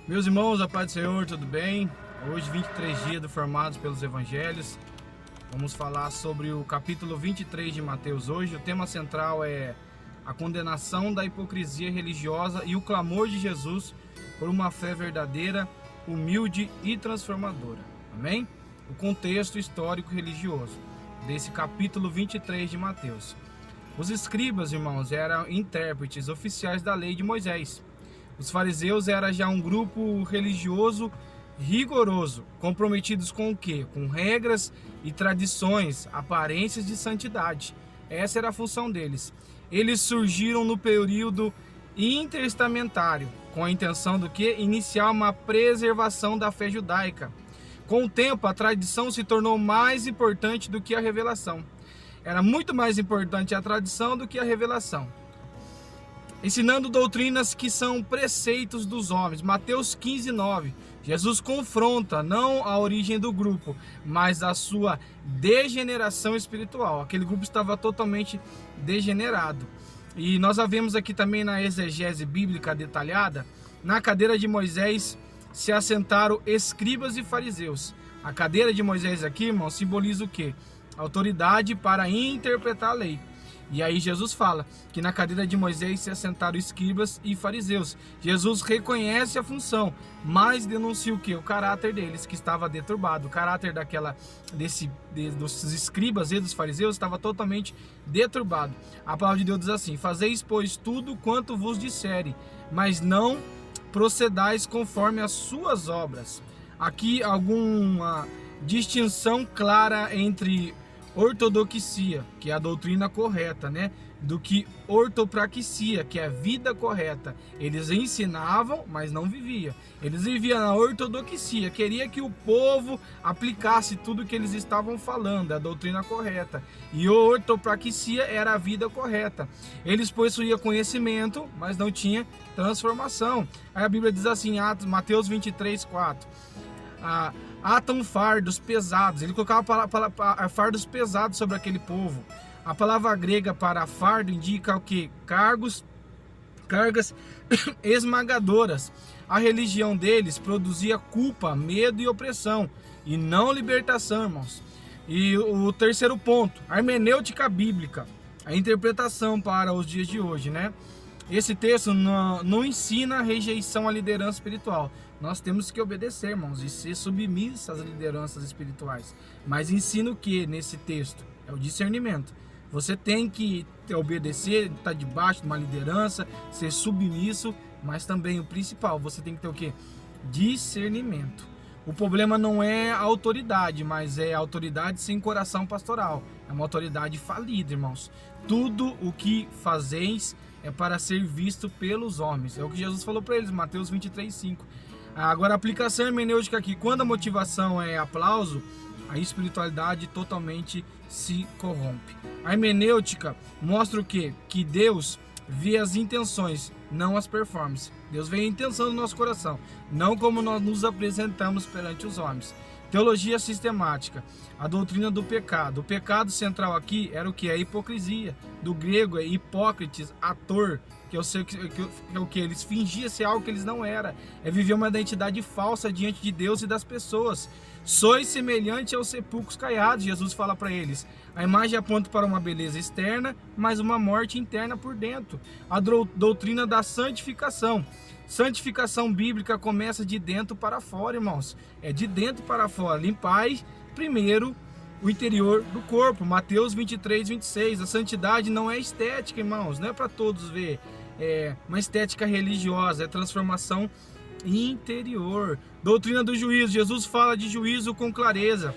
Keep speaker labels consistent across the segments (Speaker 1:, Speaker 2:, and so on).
Speaker 1: Meus irmãos, a paz do Senhor, tudo bem? Hoje, 23 dias do Formados pelos Evangelhos. Vamos falar sobre o capítulo 23 de Mateus hoje. O tema central é a condenação da hipocrisia religiosa e o clamor de Jesus por uma fé verdadeira, humilde e transformadora. Amém? O contexto histórico religioso desse capítulo 23 de Mateus. Os escribas, irmãos, eram intérpretes oficiais da lei de Moisés. Os fariseus era já um grupo religioso rigoroso, comprometidos com o quê? Com regras e tradições, aparências de santidade. Essa era a função deles. Eles surgiram no período intertestamentário, com a intenção do que? Iniciar uma preservação da fé judaica. Com o tempo, a tradição se tornou mais importante do que a revelação. Era muito mais importante a tradição do que a revelação. Ensinando doutrinas que são preceitos dos homens. Mateus 15:9. Jesus confronta não a origem do grupo, mas a sua degeneração espiritual. Aquele grupo estava totalmente degenerado. E nós vemos aqui também na exegese bíblica detalhada, na cadeira de Moisés se assentaram escribas e fariseus. A cadeira de Moisés aqui, irmão, simboliza o quê? Autoridade para interpretar a lei. E aí Jesus fala que na cadeira de Moisés se assentaram escribas e fariseus. Jesus reconhece a função, mas denuncia o quê? O caráter deles, que estava deturbado. O caráter dos escribas e dos fariseus estava totalmente deturbado. A palavra de Deus diz assim: fazeis, pois, tudo quanto vos disserem, mas não procedais conforme as suas obras. Aqui alguma distinção clara entre ortodoxia, que é a doutrina correta, né? Do que ortopraxia, que é a vida correta. Eles ensinavam, mas não viviam. Eles viviam na ortodoxia, queria que o povo aplicasse tudo que eles estavam falando, a doutrina correta. E ortopraxia era a vida correta. Eles possuíam conhecimento, mas não tinha transformação. Aí a Bíblia diz assim, Mateus 23:4. Atam fardos pesados. Ele colocava fardos pesados sobre aquele povo. A palavra grega para fardo indica o que? Cargas esmagadoras. A religião deles produzia culpa, medo e opressão, e não libertação, irmãos. E o terceiro ponto, a hermenêutica bíblica, a interpretação para os dias de hoje, né? Esse texto não ensina a rejeição à liderança espiritual. Nós temos que obedecer, irmãos, e ser submissos às lideranças espirituais. Mas ensina o que nesse texto? É o discernimento. Você tem que obedecer, estar debaixo de uma liderança, ser submisso, mas também o principal, você tem que ter o que? Discernimento. O problema não é a autoridade, mas é a autoridade sem coração pastoral. É uma autoridade falida, irmãos. Tudo o que fazeis é para ser visto pelos homens. É o que Jesus falou para eles, Mateus 23:5. Agora, a aplicação hermenêutica aqui, quando a motivação é aplauso, a espiritualidade totalmente se corrompe. A hermenêutica mostra o quê? Que Deus vê as intenções, não as performances. Deus vê a intenção do nosso coração, não como nós nos apresentamos perante os homens. Teologia sistemática, a doutrina do pecado. O pecado central aqui era o que? A hipocrisia. Do grego é hipócrites, ator, que é o que? Eles fingiam ser algo que eles não eram. É viver uma identidade falsa diante de Deus e das pessoas. Sois semelhante aos sepulcros caiados, Jesus fala para eles. A imagem aponta para uma beleza externa, mas uma morte interna por dentro. A doutrina da santificação. Santificação bíblica começa de dentro para fora, irmãos. É de dentro para fora. Limpai primeiro o interior do corpo. Mateus 23:26. A santidade não é estética, irmãos. Não é para todos ver. É uma estética religiosa. É transformação interior. Doutrina do juízo. Jesus fala de juízo com clareza.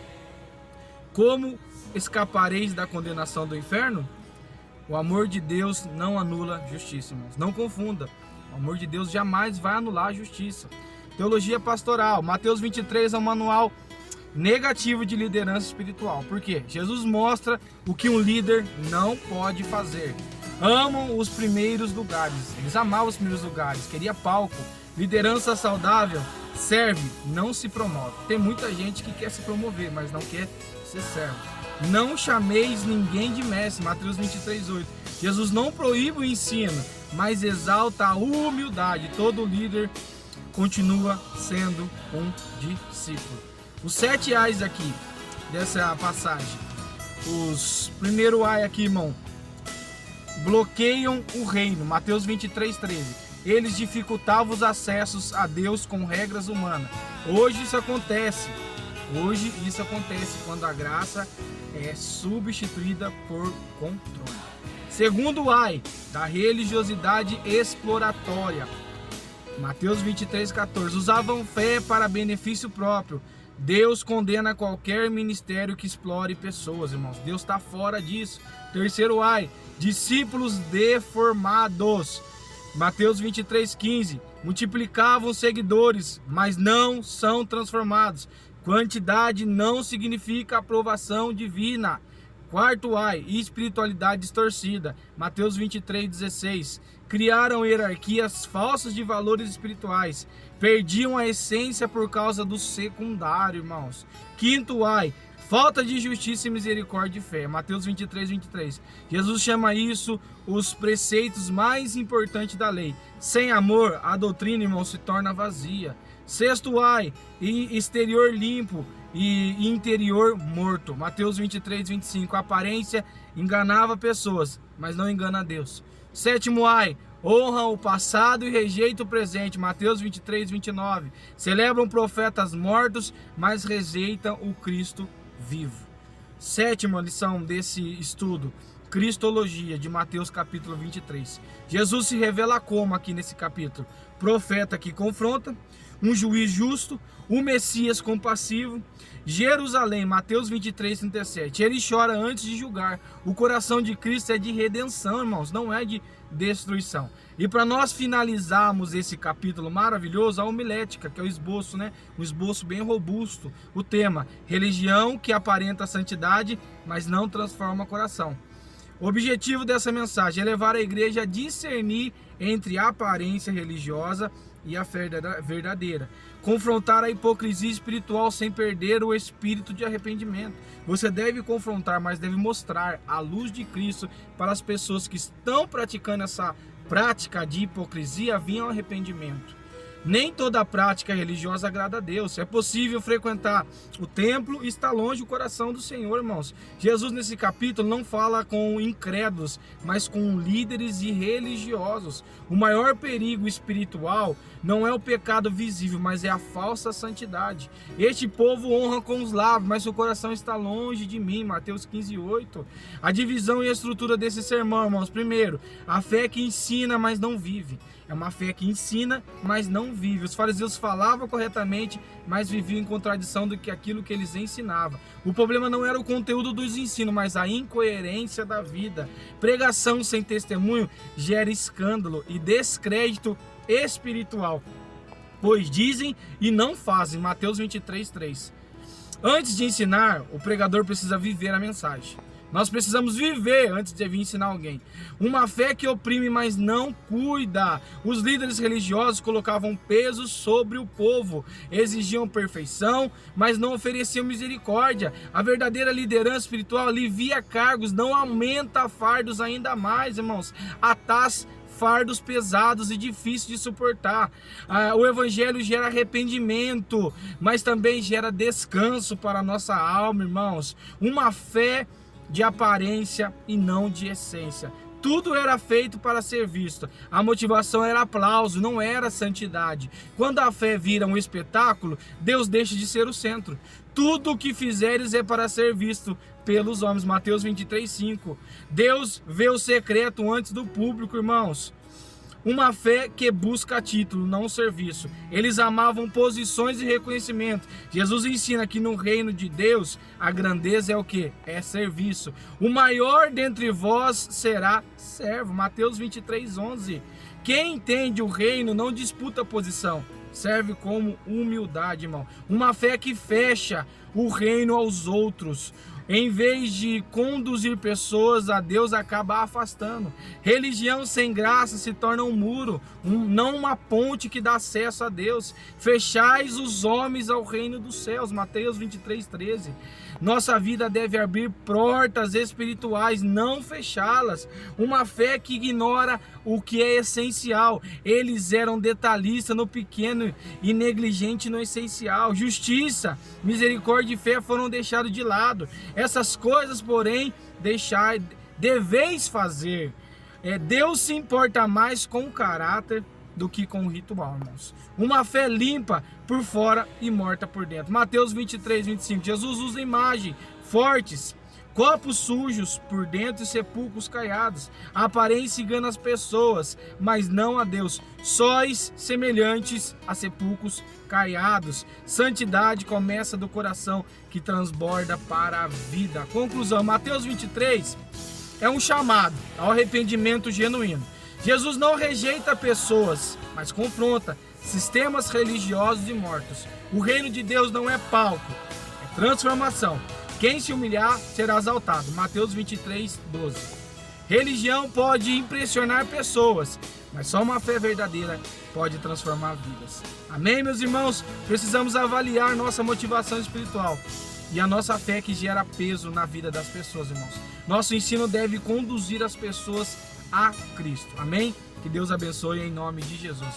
Speaker 1: Como escapareis da condenação do inferno? O amor de Deus não anula justiça, irmãos. Não confunda. O amor de Deus jamais vai anular a justiça. Teologia pastoral. Mateus 23 é um manual negativo de liderança espiritual. Por quê? Jesus mostra o que um líder não pode fazer. Amam os primeiros lugares. Eles amavam os primeiros lugares. Queria palco. Liderança saudável serve, não se promove. Tem muita gente que quer se promover, mas não quer ser servo. Não chameis ninguém de mestre. Mateus 23:8. Jesus não proíbe o ensino, mas exalta a humildade. Todo líder continua sendo um discípulo. Os 7 A's aqui dessa passagem. Os primeiro A aqui, irmão, bloqueiam o reino. Mateus 23:13. Eles dificultavam os acessos a Deus com regras humanas. Hoje isso acontece quando a graça é substituída por controle. Segundo ai da religiosidade exploratória. Mateus 23:14. Usavam fé para benefício próprio. Deus condena qualquer ministério que explore pessoas, irmãos. Deus está fora disso. Terceiro ai, discípulos deformados. Mateus 23:15. Multiplicavam seguidores, mas não são transformados. Quantidade não significa aprovação divina. Quarto ai, espiritualidade distorcida. Mateus 23:16. Criaram hierarquias falsas de valores espirituais. Perdiam a essência por causa do secundário, irmãos. Quinto ai, falta de justiça e misericórdia e fé. Mateus 23:23. Jesus chama isso os preceitos mais importantes da lei. Sem amor, a doutrina, irmão, se torna vazia. Sexto ai, exterior limpo e interior morto. Mateus 23:25. A aparência enganava pessoas, mas não engana a Deus. Sétimo ai, honram o passado e rejeitam o presente. Mateus 23:29. Celebram profetas mortos, mas rejeitam o Cristo vivo. Sétima lição desse estudo, Cristologia, de Mateus capítulo 23. Jesus se revela como aqui nesse capítulo? Profeta que confronta, um juiz justo, um Messias compassivo. Jerusalém, Mateus 23:37. Ele chora antes de julgar. O coração de Cristo é de redenção, irmãos, não é de destruição. E para nós finalizarmos esse capítulo maravilhoso, a homilética, que é o esboço, né? Um esboço bem robusto. O tema: religião que aparenta santidade, mas não transforma o coração. O objetivo dessa mensagem é levar a igreja a discernir entre a aparência religiosa e a fé verdadeira. Confrontar a hipocrisia espiritual sem perder o espírito de arrependimento. Você deve confrontar, mas deve mostrar a luz de Cristo para as pessoas que estão praticando essa prática de hipocrisia vinha ao arrependimento. Nem toda prática religiosa agrada a Deus. É possível frequentar o templo e estar longe do coração do Senhor, irmãos. Jesus nesse capítulo não fala com incrédulos, mas com líderes e religiosos. O maior perigo espiritual não é o pecado visível, mas é a falsa santidade. Este povo honra com os lábios, mas seu coração está longe de mim. Mateus 15:8. A divisão e a estrutura desse sermão, irmãos. Primeiro, a fé que ensina, mas não vive. É uma fé que ensina, mas não vive. Os fariseus falavam corretamente, mas viviam em contradição do que aquilo que eles ensinavam. O problema não era o conteúdo dos ensinos, mas a incoerência da vida. Pregação sem testemunho gera escândalo e descrédito espiritual, pois dizem e não fazem. Mateus 23:3. Antes de ensinar, o pregador precisa viver a mensagem. Nós precisamos viver antes de vir ensinar alguém. Uma fé que oprime, mas não cuida. Os líderes religiosos colocavam peso sobre o povo. Exigiam perfeição, mas não ofereciam misericórdia. A verdadeira liderança espiritual alivia cargos, não aumenta fardos ainda mais, irmãos. Atás fardos pesados e difíceis de suportar. O evangelho gera arrependimento, mas também gera descanso para a nossa alma, irmãos. Uma fé de aparência e não de essência. Tudo era feito para ser visto. A motivação era aplauso, não era santidade. Quando a fé vira um espetáculo, Deus deixa de ser o centro. Tudo o que fizeres é para ser visto pelos homens. Mateus 23:5. Deus vê o secreto antes do público, irmãos. Uma fé que busca título, não serviço. Eles amavam posições e reconhecimento. Jesus ensina que no reino de Deus, a grandeza é o quê? É serviço. O maior dentre vós será servo. Mateus 23:11. Quem entende o reino não disputa posição. Serve como humildade, irmão. Uma fé que fecha o reino aos outros. Em vez de conduzir pessoas a Deus, acaba afastando. Religião sem graça se torna um muro, não uma ponte que dá acesso a Deus. Fechais os homens ao reino dos céus. Mateus 23:13. Nossa vida deve abrir portas espirituais, não fechá-las. Uma fé que ignora o que é essencial. Eles eram detalhistas no pequeno e negligente no essencial. Justiça, misericórdia e fé foram deixados de lado. Essas coisas, porém, deveis fazer. Deus se importa mais com o caráter do que com o ritual, irmãos. Uma fé limpa por fora e morta por dentro. Mateus 23, 25. Jesus usa imagem fortes, copos sujos por dentro e sepulcros caiados. A aparência engana as pessoas, mas não a Deus. Sois semelhantes a sepulcros caiados. Santidade começa do coração que transborda para a vida. Conclusão, Mateus 23 é um chamado ao arrependimento genuíno. Jesus não rejeita pessoas, mas confronta sistemas religiosos e mortos. O reino de Deus não é palco, é transformação. Quem se humilhar será exaltado. Mateus 23, 12. Religião pode impressionar pessoas, mas só uma fé verdadeira pode transformar vidas. Amém, meus irmãos? Precisamos avaliar nossa motivação espiritual e a nossa fé que gera peso na vida das pessoas, irmãos. Nosso ensino deve conduzir as pessoas a Cristo. Amém? Que Deus abençoe em nome de Jesus.